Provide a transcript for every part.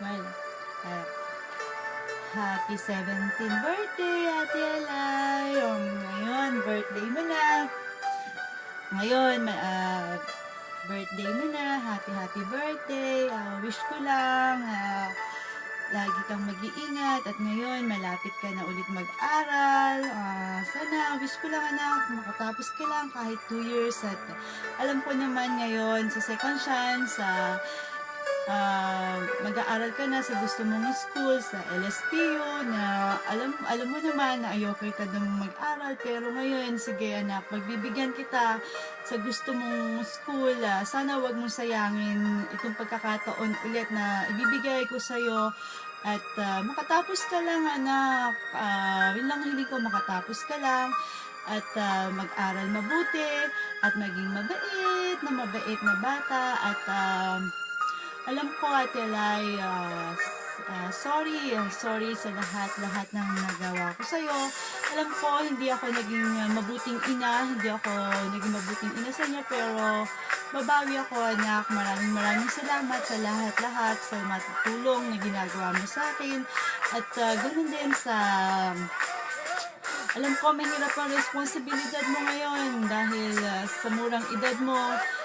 Well, uh, happy 17th birthday, Ate Alay! Ngayon, birthday mo na. Ngayon, birthday mo na. Happy birthday. Wish ko lang, lagi kang mag-iingat at ngayon malapit ka na ulit mag-aral. Sana, wish ko lang anak, makatapos ka lang kahit 2 years at alam ko naman ngayon sa second chance, mag-aaral ka na sa gusto mong school, sa LSPU, na alam mo naman na ayaw kita nang mag-aral, pero ngayon, sige anak, magbibigyan kita sa gusto mong school. Sana wag mong sayangin itong pagkakataon ulit na ibibigay ko sa'yo at makatapos ka lang anak. Yun lang hiling ko, makatapos ka lang at mag-aral mabuti at maging mabait na bata at alam ko Ate Alay, sorry sa lahat ng nagawa ko sa'yo. Alam ko hindi ako naging mabuting ina sa inyo, pero babawi ako anak. Maraming salamat sa lahat sa matutulong na ginagawa mo sa akin at ganun din sa alam ko mahirap ang responsibilidad mo ngayon dahil sa murang edad mo,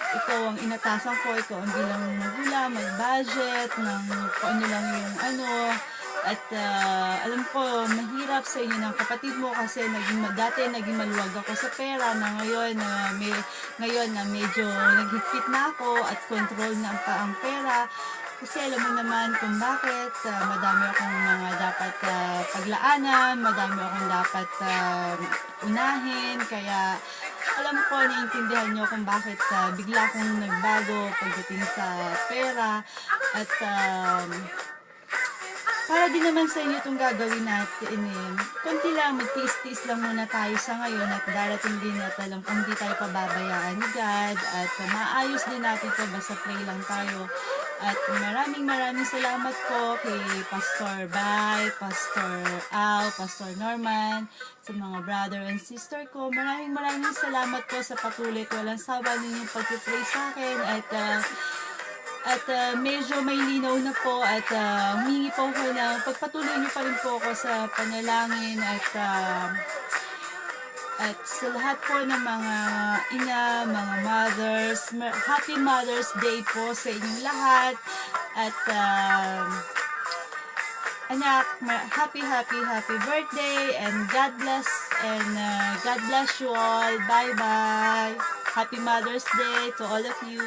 ikaw ang inatasan ko, ikaw ang bilang magulang, mag-budget ng kung ano lang yung at alam ko mahirap sa inyo ng kapatid mo kasi dati naging maluwag ako sa pera na ngayon na medyo naghigpit na ako at control na ang pera. Kasi alam mo naman kung bakit, madami akong mga dapat paglaanan, madami akong dapat unahin, kaya alam ko, naiintindihan nyo kung bakit bigla akong nagbago pagdating sa pera at para din naman sa inyo itong gagawin natin konti lang, magtiis-tiis lang muna tayo sa ngayon at darating din at alam kung hindi tayo pababayaan ni God at maayos din natin ito, basta pray lang tayo. At maraming salamat po kay Pastor Bay, Pastor Al, Pastor Norman, sa mga brother and sister ko. Maraming salamat po sa patuloy at walang sawa ninyong pag-pray sa akin at medyo may linaw na po at humingi po ko na pagpatuloy niyo pa rin po ako sa panalangin at sa lahat po ng mga ina, mga mothers, happy Mother's Day po sa inyong lahat. At anak, happy birthday and God bless you all. Bye. Happy Mother's Day to all of you.